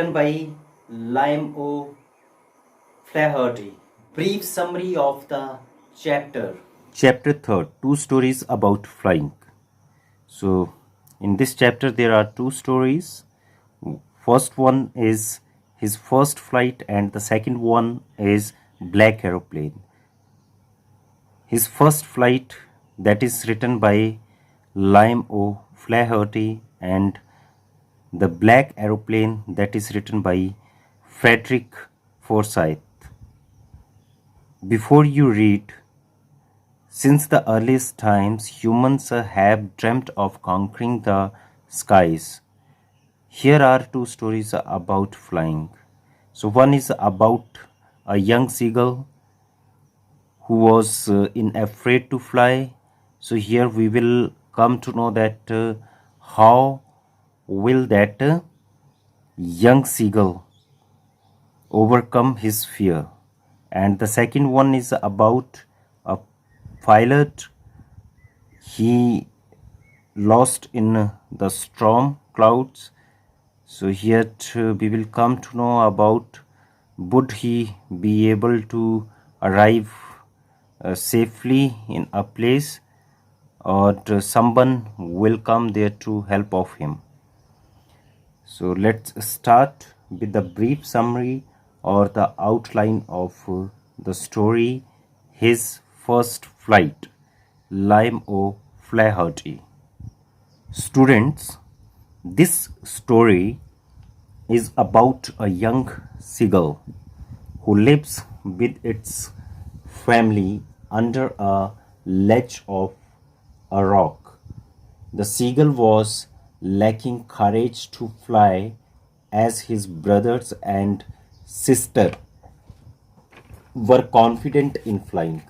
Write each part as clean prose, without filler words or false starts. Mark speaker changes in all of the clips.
Speaker 1: written by Liam O. Flaherty. Brief summary of the chapter.
Speaker 2: Chapter 3, Two Stories About Flying. So, in this chapter, there are two stories. First one is his first flight, and the second one is Black Aeroplane. His first flight, that is written by Liam O. Flaherty, and the Black Aeroplane, that is written by Frederick Forsyth. Before you read, since the earliest times, humans have dreamt of conquering the skies. Here are two stories about flying. So, one is about a young seagull who was afraid to fly. So, here we will come to know that how will that young seagull overcome his fear. And the second one is about a pilot. He lost in the storm clouds. So here we will come to know about would he be able to arrive safely in a place, or someone will come there to help of him. So let's start with the brief summary or the outline of the story, His First Flight, Liam O. Flaherty. Students, this story is about a young seagull who lives with its family under a ledge of a rock. The seagull was lacking courage to fly as his brothers and sister were confident in flying.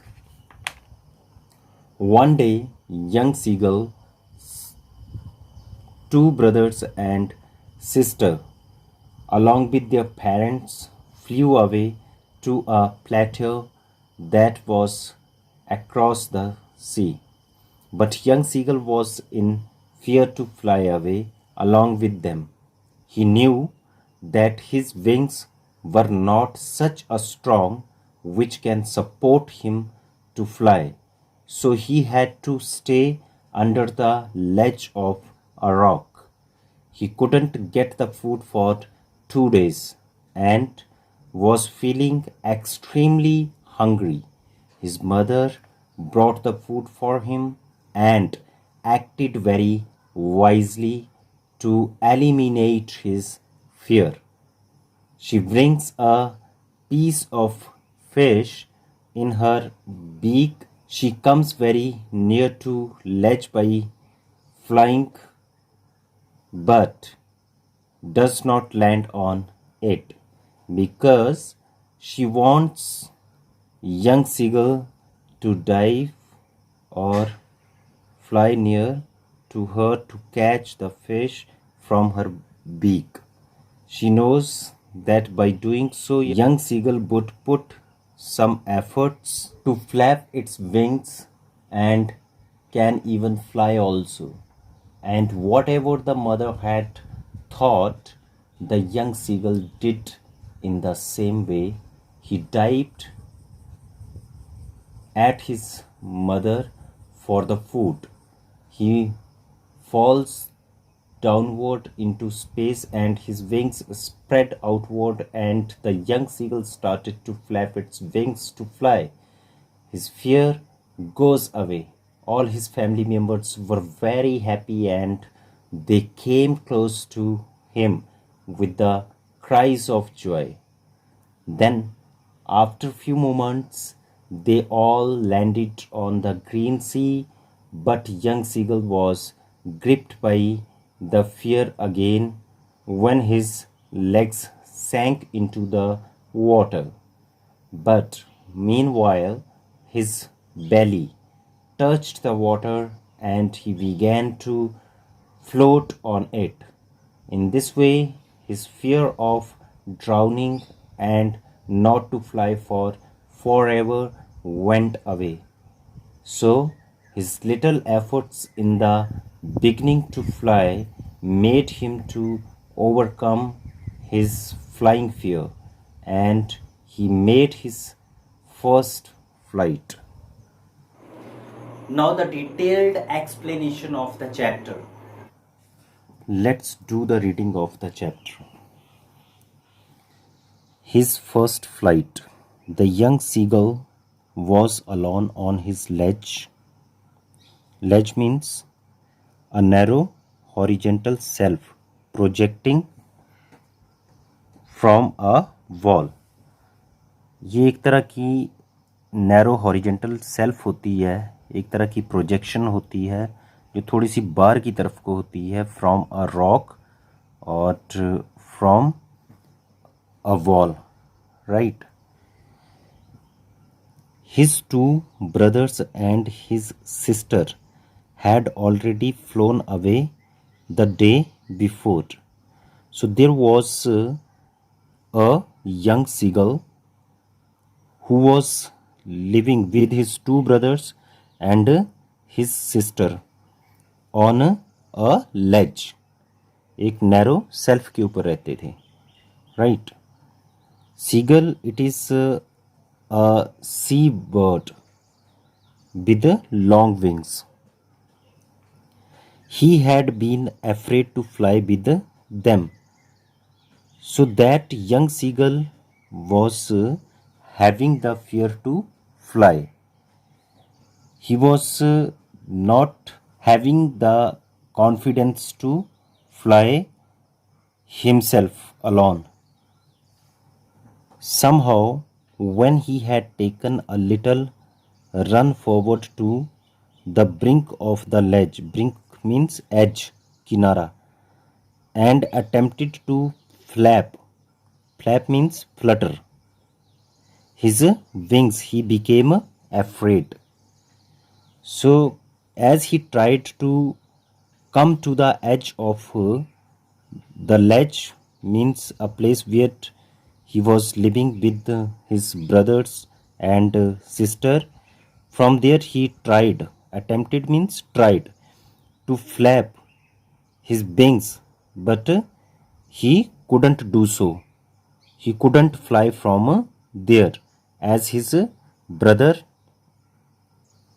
Speaker 2: One day, young seagull, two brothers and sister, along with their parents, flew away to a plateau that was across the sea. But young seagull was in fear to fly away along with them. He knew that his wings were not such a strong which can support him to fly, so he had to stay under the ledge of a rock. He couldn't get the food for 2 days and was feeling extremely hungry. His mother brought the food for him and acted very wisely to eliminate his fear. She brings a piece of fish in her beak. She comes very near to ledge by flying, but does not land on it because she wants young seagull to dive or fly near to her to catch the fish from her beak. She knows that by doing so, young seagull would put some efforts to flap its wings and can even fly also. And whatever the mother had thought, the young seagull did in the same way. He dived at his mother for the food. He falls downward into space and his wings spread outward, and the young seagull started to flap its wings to fly. His fear goes away. All his family members were very happy and they came close to him with the cries of joy. Then, after few moments, they all landed on the green sea, but young seagull was gripped by the fear again when his legs sank into the water. But meanwhile, his belly touched the water and he began to float on it. In this way, his fear of drowning and not to fly for forever went away. So, his little efforts in the beginning to fly made him to overcome his flying fear, and he made his first flight.
Speaker 1: Now the detailed explanation of the chapter.
Speaker 2: Let's do the reading of the chapter. His first flight. The young seagull was alone on his ledge. Ledge means a narrow horizontal shelf projecting from a wall. ये एक तरह की narrow horizontal self होती है, एक तरह की projection होती है जो थोड़ी सी बाहर की तरफ को होती है फ्रॉम अ रॉक और from a wall, right. His two brothers and his sister had already flown away the day before. So there was a young seagull who was living with his two brothers and his sister on a ledge. एक narrow shelf के ऊपर रहते थे, right. Seagull it is a sea bird with long wings. He had been afraid to fly with them, so that young seagull was having the fear to fly. He was not having the confidence to fly himself alone. Somehow, when he had taken a little run forward to the brink of the ledge, brink means edge, kinara, and attempted to flap, flap means flutter his wings, he became afraid. So as he tried to come to the edge of the ledge, means a place where he was living with his brothers and sister. From there he tried, attempted means tried, to flap his wings, but he couldn't do so. He couldn't fly from there as his brother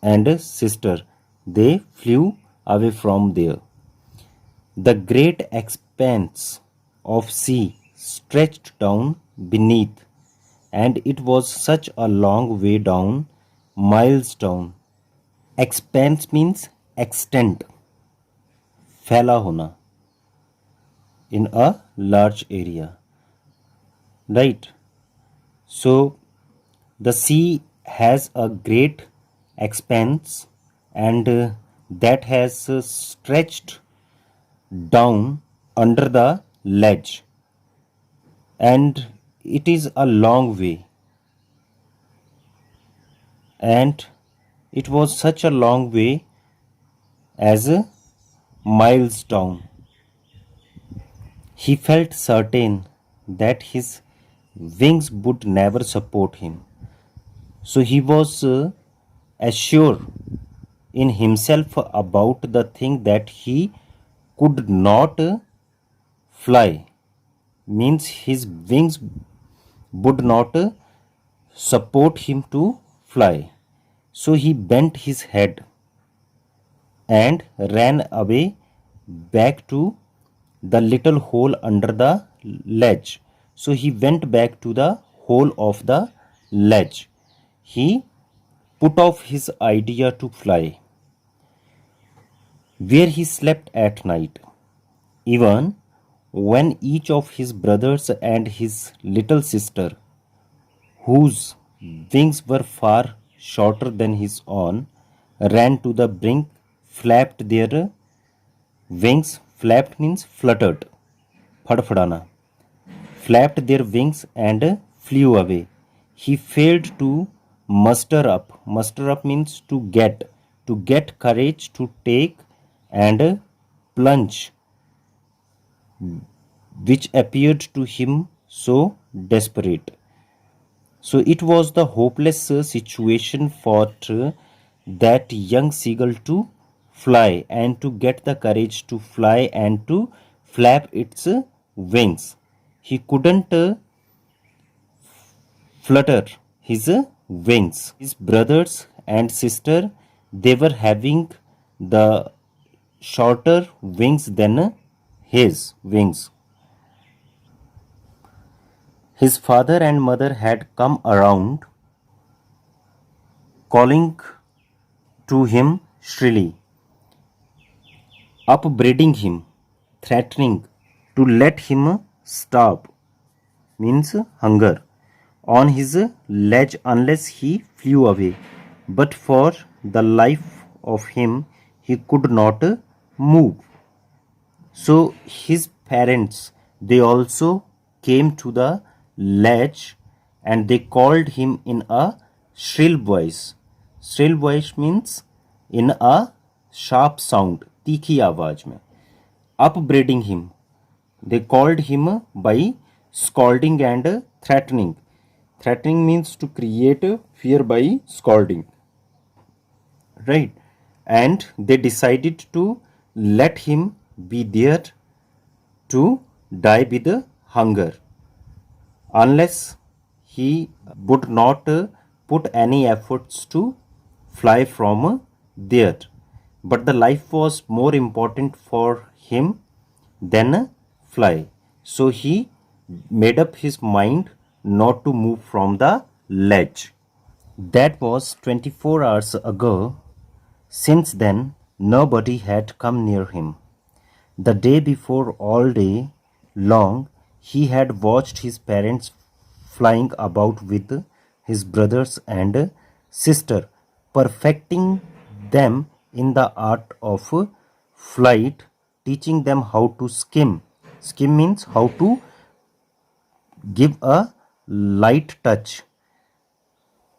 Speaker 2: and sister, they flew away from there. The great expanse of sea stretched down beneath, and it was such a long way down, miles down. Expanse means extent, फैला होना, in a large area, right. So the sea has a great expanse, and that has stretched down under the ledge, and it is a long way, and it was such a long way as miles down. He felt certain that his wings would never support him. So he was assured in himself about the thing that he could not fly, means his wings would not support him to fly. So he bent his head and ran away back to the little hole under the ledge. So he went back to the hole of the ledge. He put off his idea to fly, where he slept at night. Even when each of his brothers and his little sister, whose wings were far shorter than his own, ran to the brink, flapped their wings. Flapped means fluttered, फड़फड़ाना, flapped their wings and flew away. He failed to muster up. Muster up means to get courage to take and plunge, which appeared to him so desperate. So it was the hopeless situation for that young seagull to fly and to get the courage to fly and to flap its wings. he couldn't flutter his wings. His brothers and sister, they were having the shorter wings than his wings. His father and mother had come around, calling to him shrilly, upbraiding him, threatening to let him starve, means hunger, on his ledge unless he flew away. But for the life of him, he could not move. So his parents, they also came to the ledge and they called him in a shrill voice. Shrill voice means in a sharp sound, तीखी आवाज में. Upbraiding him. They called him by scolding and threatening. Threatening means to create fear by scolding. Right? And they decided to let him be there to die with hunger unless he would not put any efforts to fly from there. But the life was more important for him than fly. So he made up his mind not to move from the ledge. That was 24 hours ago. Since then, nobody had come near him. The day before, all day long, he had watched his parents flying about with his brothers and sister, perfecting them in the art of flight, teaching them how to skim. Skim means how to give a light touch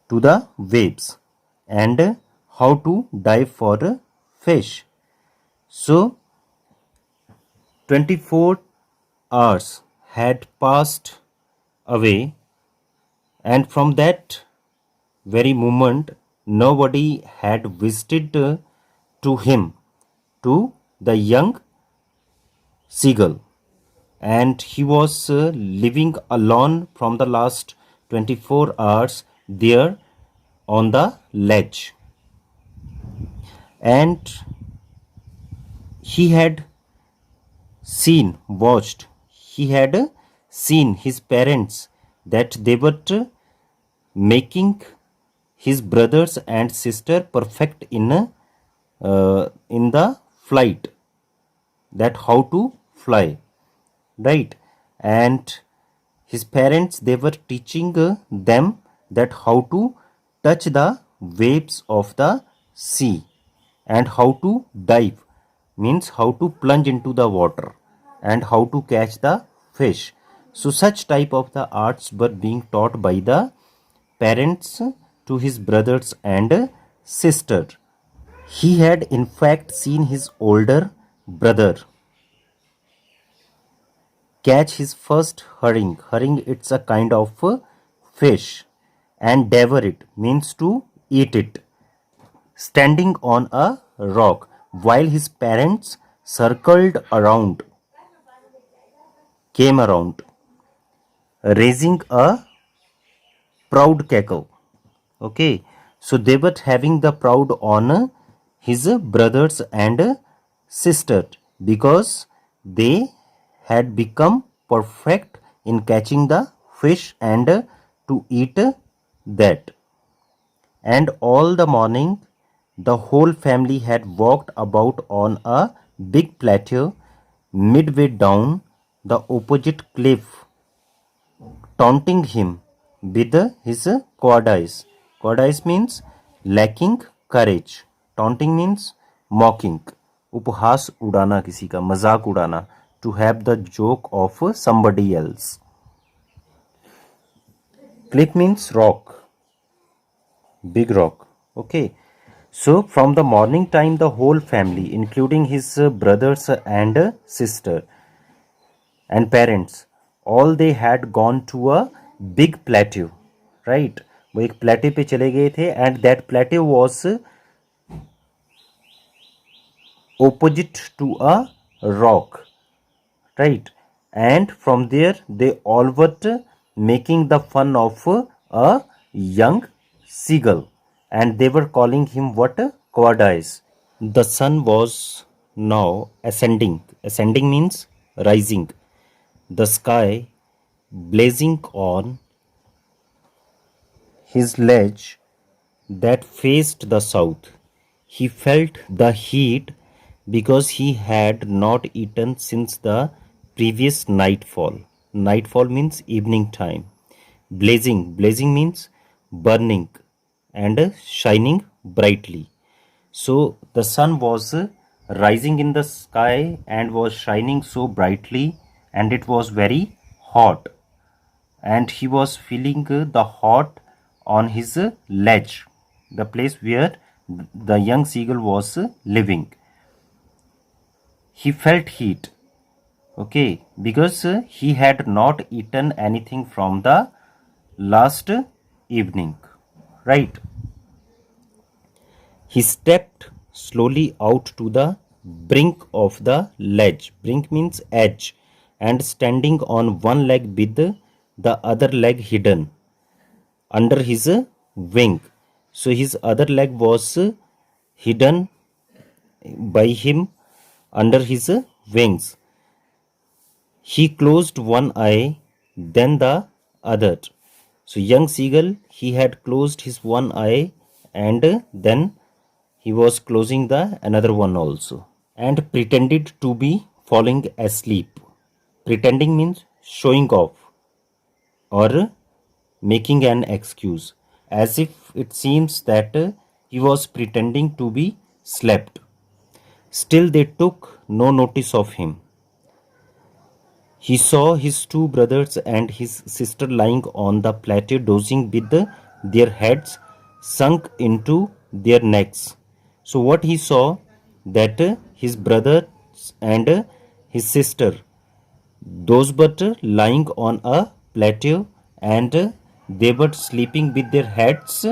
Speaker 2: to the waves and how to dive for a fish. So 24 hours had passed away, and from that very moment, nobody had visited to him, to the young seagull, and he was living alone from the last 24 hours there on the ledge. And he had he had seen his parents that they were making his brothers and sister perfect in the flight, that how to fly, right? And his parents, they were teaching them that how to touch the waves of the sea and how to dive, means how to plunge into the water and how to catch the fish. So such type of the arts were being taught by the parents to his brothers and sister. He had in fact seen his older brother catch his first herring. Herring, it's a kind of fish, and devour it, means to eat it, standing on a rock, while his parents came around, raising a proud cackle. Okay, so they were having the proud on his brothers and sister because they had become perfect in catching the fish and to eat that. And all the morning, the whole family had walked about on a big plateau midway down the opposite cliff, taunting him with his cowardice. Cowardice means lacking courage. Taunting means mocking. उपहास उड़ाना, किसी का मजाक उड़ाना, to have the joke of somebody else. Cliff means rock, big rock. Okay. So from the morning time, the whole family, including his brothers and sister and parents, all they had gone to a big plateau, right? वो एक plateau पे चले गए थे, and that plateau was opposite to a rock, right? and from there they all were making the fun of a young seagull, and they were calling him what? Cowardice. The sun was now ascending. Ascending means rising. The sky blazing on his ledge that faced the south. He felt the heat because he had not eaten since the previous nightfall. Nightfall means evening time. Blazing. Blazing means burning and shining brightly. So the sun was rising in the sky and was shining so brightly, and it was very hot, and he was feeling the hot on his ledge, the place where the young seagull was living. He felt heat, okay, because he had not eaten anything from the last evening, right? He stepped slowly out to the brink of the ledge. Brink means edge, and standing on one leg with the other leg hidden under his wing. So his other leg was hidden by him under his wings. He closed one eye, then the other. So young seagull, he had closed his one eye, and then he was closing the another one also, and pretended to be falling asleep. Pretending means showing off or making an excuse, as if it seems that he was pretending to be slept. Still, they took no notice of him. He saw his two brothers and his sister lying on the plateau, dozing with their heads sunk into their necks. So, what he saw, that his brothers and his sister, those but lying on a plateau, and they were sleeping with their heads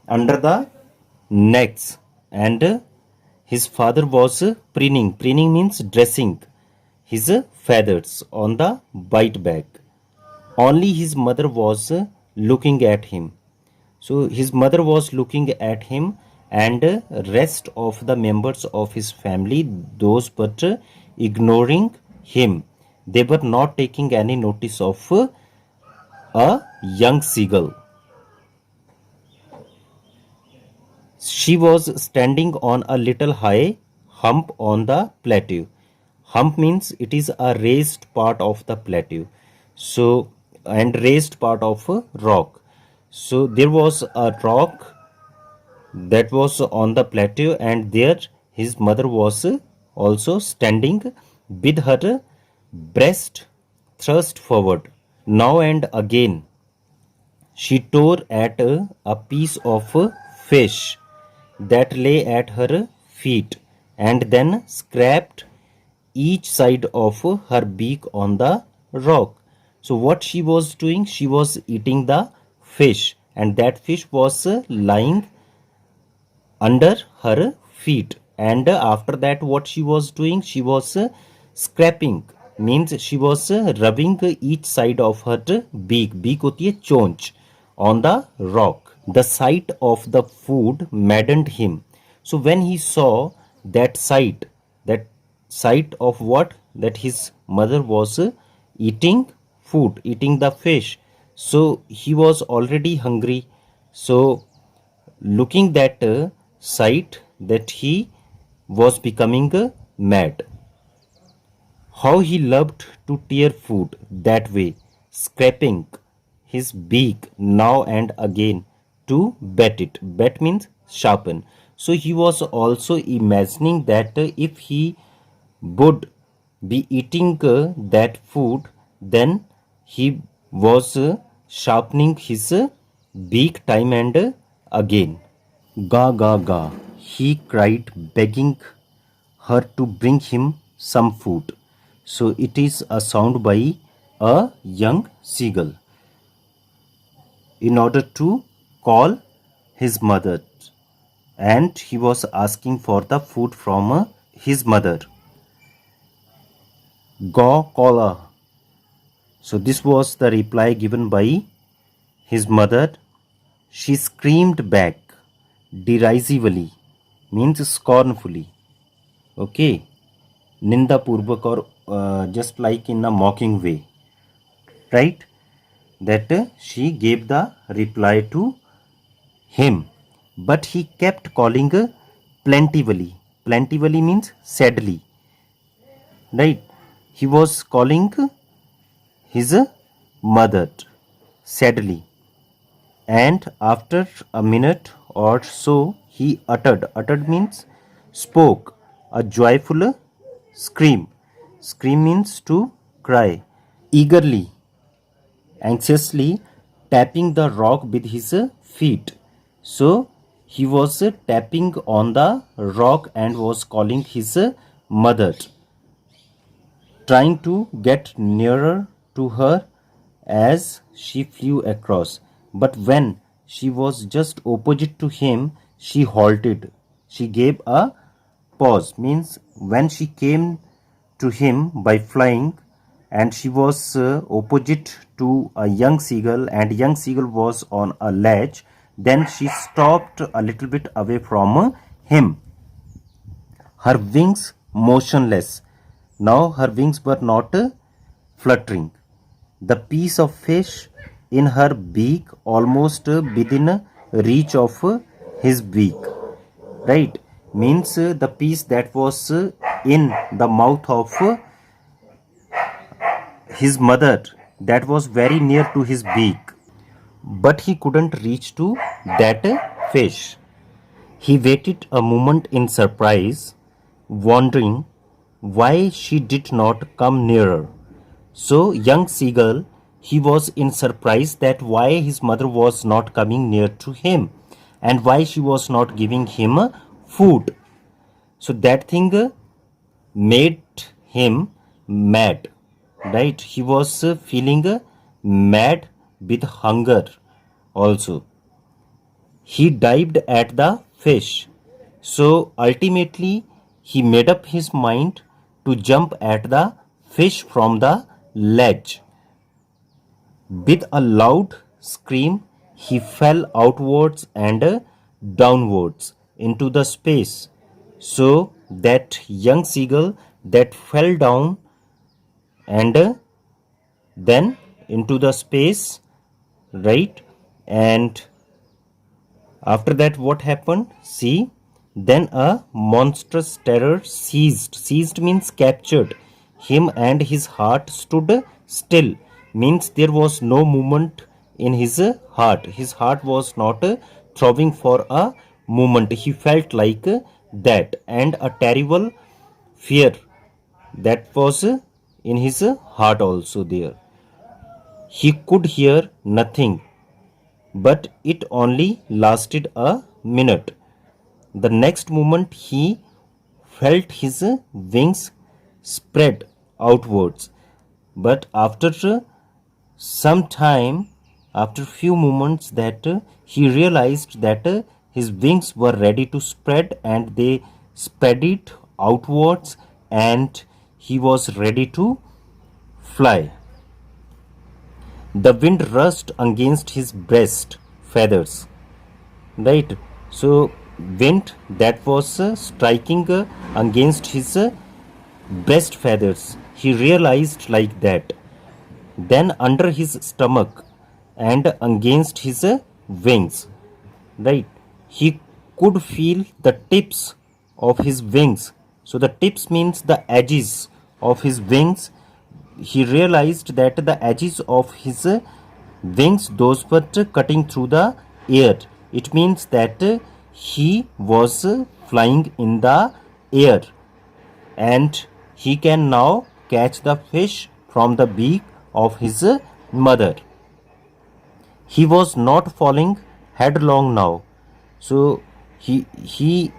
Speaker 2: under the necks, and his father was preening. Preening means dressing his feathers on the white back. Only his mother was looking at him. So his mother was looking at him, and rest of the members of his family, those but ignoring him. They were not taking any notice of a young seagull. She was standing on a little high hump on the plateau. Hump means it is a raised part of the plateau. So, and raised part of a rock. So, there was a rock that was on the plateau, and there his mother was also standing with her breast thrust forward. Now and again, she tore at a piece of fish that lay at her feet, and then scraped each side of her beak on the rock. So, what she was doing, she was eating the fish, and that fish was lying under her feet. And after that, what she was doing, she was scraping, means she was rubbing each side of her beak. Beak होती है चोंच on the rock. The sight of the food maddened him. So when he saw that sight of what, that his mother was eating food, eating the fish, so he was already hungry. So looking that sight, that he was becoming mad. How he loved to tear food that way, scraping his beak now and again to bet it. Bet means sharpen. So he was also imagining that if he would be eating that food, then he was sharpening his beak time and again. Ga ga ga, he cried, begging her to bring him some food. So it is a sound by a young seagull in order to call his mother, and he was asking for the food from his mother. Go kola. So this was the reply given by his mother. She screamed back derisively, means scornfully. Okay, Ninda Purvak, or just like in a mocking way, right? That she gave the reply to him, but he kept calling plentifully. Plentifully means sadly, right? He was calling his mother sadly, and after a minute or so, he uttered means spoke, a joyful scream. Scream means to cry. Eagerly, anxiously tapping the rock with his feet. So he was tapping on the rock and was calling his mother, trying to get nearer to her as she flew across. But when she was just opposite to him, she halted. She gave a pause, means when she came to him by flying, and she was opposite to a young seagull, and young seagull was on a ledge, then she stopped a little bit away from him, her wings motionless. Now her wings were not fluttering. The piece of fish in her beak almost within reach of his beak. Right? Means the piece that was in the mouth of his mother, that was very near to his beak. But he couldn't reach to that fish. He waited a moment in surprise, wondering why she did not come nearer. So, young seagull, he was in surprise that why his mother was not coming near to him and why she was not giving him food. So, that thing made him mad, right? He was feeling mad with hunger also. He dived at the fish. So ultimately, he made up his mind to jump at the fish from the ledge. With a loud scream, he fell outwards and downwards into the space. So that young seagull that fell down and then into the space, right? And after that, what happened? See, then a monstrous terror seized. Seized means captured him, and his heart stood still. Means there was no movement in his heart. His heart was not throbbing for a moment. He felt like that, and a terrible fear that was in his heart also there. He could hear nothing, but it only lasted a minute. The next moment he felt his wings spread outwards. But after some time, after few moments, that he realized that his wings were ready to spread, and they spread it outwards, and he was ready to fly. The wind rushed against his breast feathers, right? So wind that was striking against his breast feathers, he realized like that. Then under his stomach and against his wings, right? He could feel the tips of his wings. So the tips means the edges of his wings. He realized that the edges of his wings, those were cutting through the air. It means that he was flying in the air, and he can now catch the fish from the beak of his mother. He was not falling headlong now. So he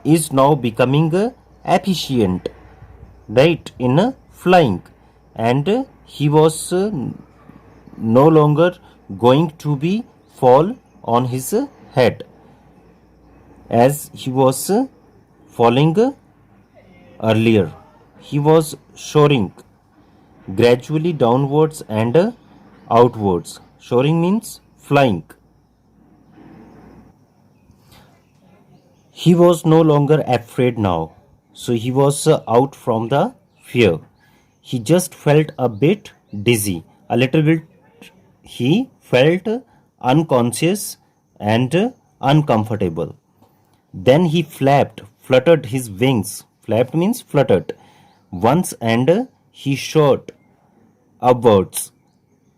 Speaker 2: is now becoming efficient, right, in flying, and he was no longer going to be fall on his head as he was falling earlier. He was soaring gradually downwards and outwards. Soaring means flying. He was no longer afraid now, so he was out from the fear. He just felt a bit dizzy, a little bit. He felt unconscious and uncomfortable. Then he fluttered his wings. Flapped means fluttered once and he shot upwards.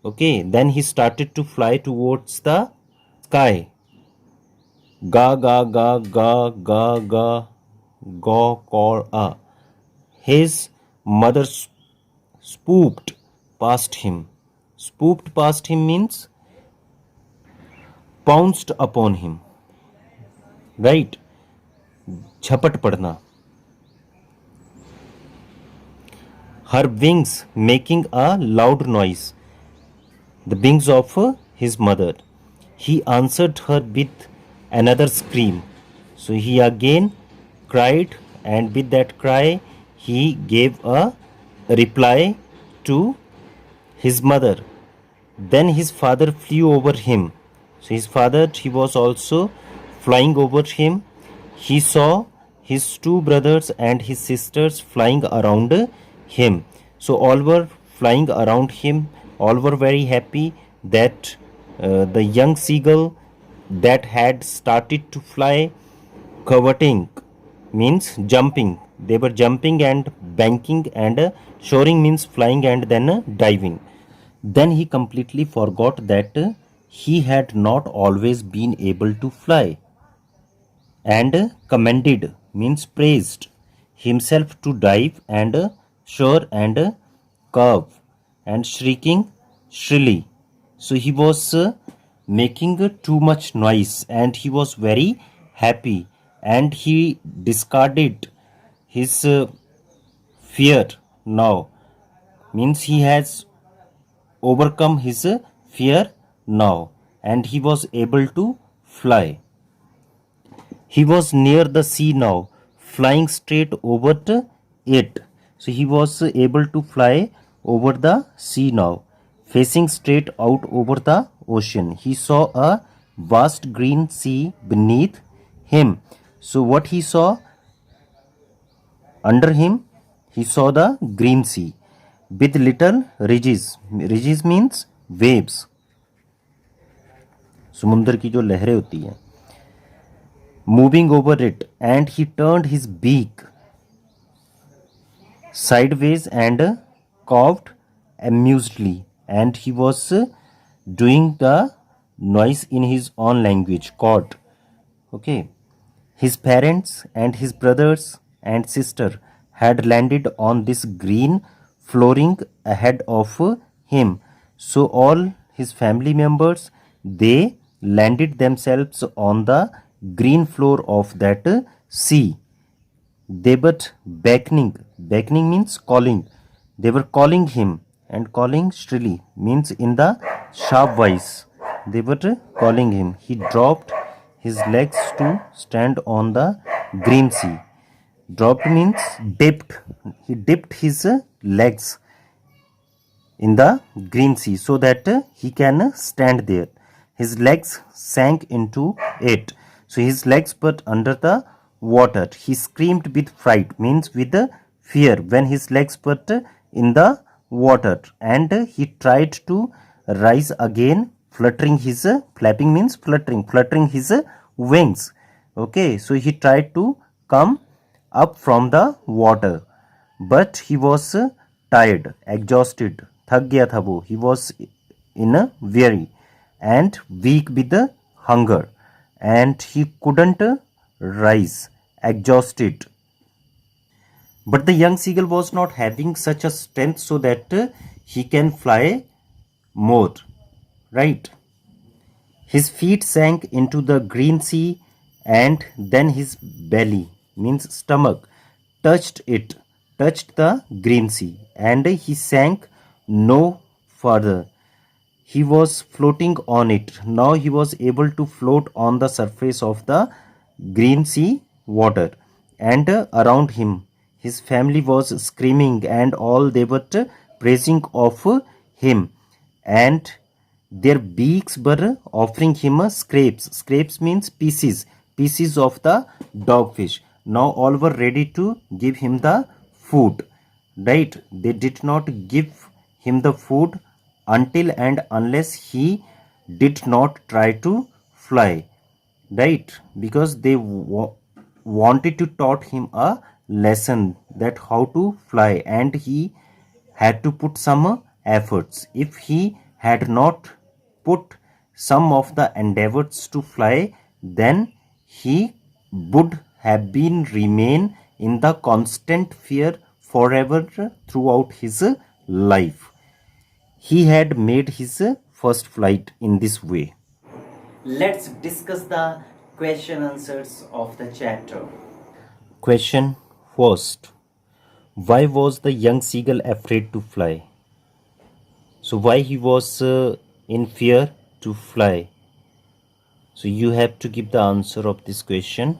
Speaker 2: Okay, then he started to fly towards the sky. Ga ga ga ga ga ga ga cor a. His mother swooped past him. Swooped past him means pounced upon him. Right? झपट पड़ना. Her wings making a loud noise. The wings of his mother. He answered her with another scream. So he again cried, and with that cry, he gave a reply to his mother. Then his father flew over him. So his father, he was also flying over him. He saw his two brothers and his sisters flying around him. So all were flying around him. All were very happy that the young seagull that had started to fly, coveting means jumping. They were jumping and banking, and soaring means flying and then diving. Then he completely forgot that he had not always been able to fly, and commended means praised himself to dive and soar and curve and shrieking shrilly. So he was making too much noise, and he was very happy, and he discarded his fear now, means he has overcome his fear now, and he was able to fly. He was near the sea now, flying straight over it. So he was able to fly over the sea now, facing straight out over the ocean. He saw a vast green sea beneath him. So what he saw under him, he saw the green sea with little ridges. Ridges means waves. समुद्र की जो लहरें होती हैं, moving over it, and he turned his beak sideways and coughed amusedly, and he was doing the noise in his own language, caught. Okay, his parents and his brothers and sister had landed on this green flooring ahead of him. So all his family members, they landed themselves on the green floor of that sea. They were beckoning. Beckoning means calling. They were calling him, and calling shrilly means in the sharp voice. They were calling him. He dropped his legs to stand on the green sea. Dropped means dipped. He dipped his legs in the green sea so that he can stand there. His legs sank into it. So his legs were under the water. He screamed with fright, means with fear, when his legs were in the water, and he tried to rise again, fluttering his flapping means fluttering his wings. Okay, so he tried to come up from the water, but he was tired, exhausted, थक गया था वो. He was in a weary and weak with the hunger, and he couldn't rise, exhausted. But the young seagull was not having such a strength so that he can fly more, right? His feet sank into the green sea, and then his belly, means stomach, touched the green sea, and he sank no further. He was floating on it. Now he was able to float on the surface of the green sea water, and around him his family was screaming, and all they were praising of him, and their beaks were offering him scrapes. Scrapes means pieces of the dogfish. Now all were ready to give him the food. Right? They did not give him the food until and unless he did not try to fly. Right? Because they wanted to taught him a lesson that how to fly, and he had to put some efforts. If he had not put some of the endeavors to fly, then he would have been remain in the constant fear forever throughout his life. He had made his first flight in this way.
Speaker 1: Let's discuss the question answers of the chapter.
Speaker 2: Question first. Why was the young seagull afraid to fly? So why he was in fear to fly? So you have to give the answer of this question.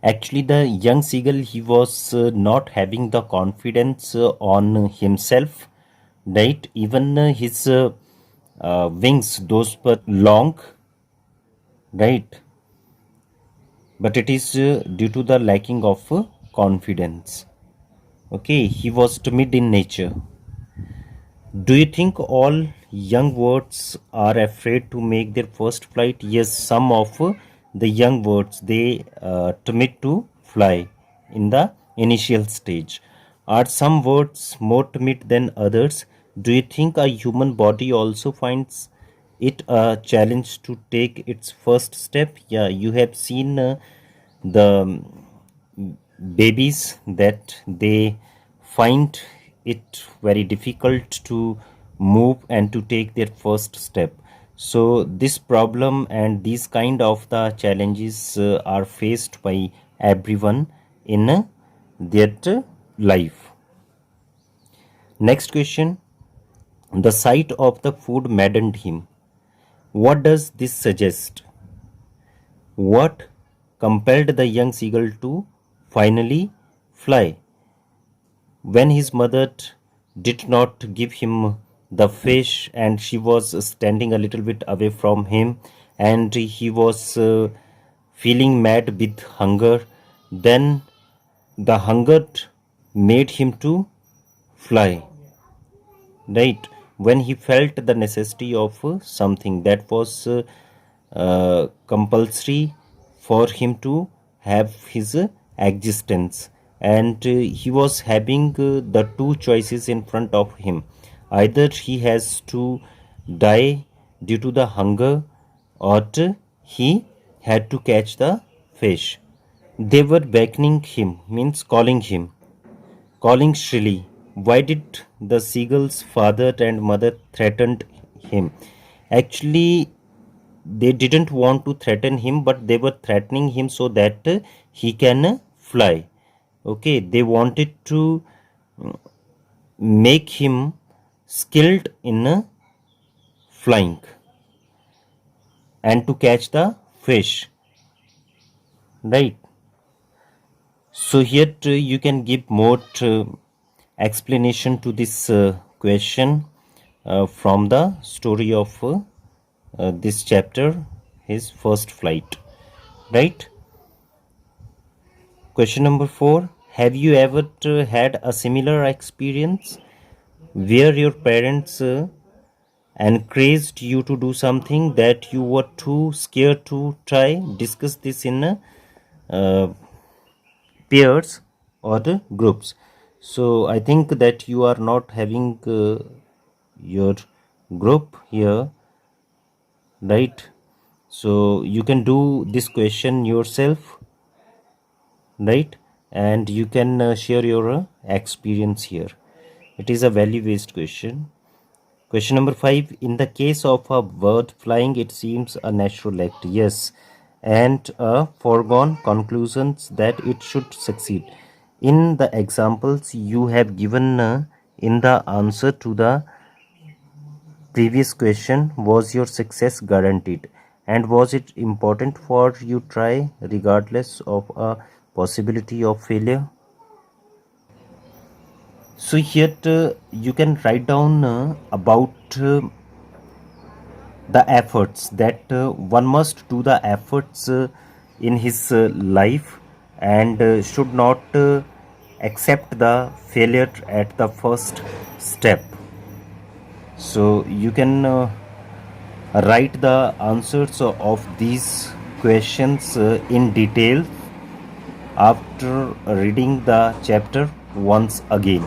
Speaker 2: Actually, the young seagull, he was not having the confidence on himself, right? Even his wings, those were long, right? But it is due to the lacking of confidence. Okay, he was timid in nature. Do you think all young birds are afraid to make their first flight? Yes, some of the young birds, they timid to fly in the initial stage. Are some birds more timid than others? Do you think a human body also finds it a challenge to take its first step? Yeah, you have seen the babies that they find it very difficult to move and to take their first step. So this problem and these kind of the challenges are faced by everyone in their life. Next question. The sight of the food maddened him. What does this suggest? What compelled the young seagull to finally fly? When his mother did not give him the fish and she was standing a little bit away from him, and he was feeling mad with hunger, then the hunger made him to fly, right? When he felt the necessity of something that was compulsory for him to have his existence, and he was having the two choices in front of him. Either he has to die due to the hunger, or he had to catch the fish. They were beckoning him, means calling shrilly. Why did the seagull's father and mother threatened him? Actually, they didn't want to threaten him, but they were threatening him so that he can fly. Okay, they wanted to make him skilled in flying and to catch the fish, right? So here you can give more explanation to this question from the story of this chapter, his first flight, right? Question number 4. Have you ever had a similar experience where your parents encouraged you to do something that you were too scared to try? Discuss this in uh, pairs or the groups. So I think that you are not having your group here, right? So you can do this question yourself, right? And you can share your experience here. It is a value based question. Question number 5. In the case of a bird flying, it seems a natural act, yes, and a foregone conclusions that it should succeed. In the examples you have given in the answer to the previous question, was your success guaranteed, and was it important for you try regardless of a possibility of failure? So here you can write down about the efforts that one must do the efforts in his life and should not accept the failure at the first step. So you can write the answers of these questions in detail after reading the chapter once again.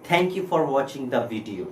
Speaker 1: Thank you for watching the video.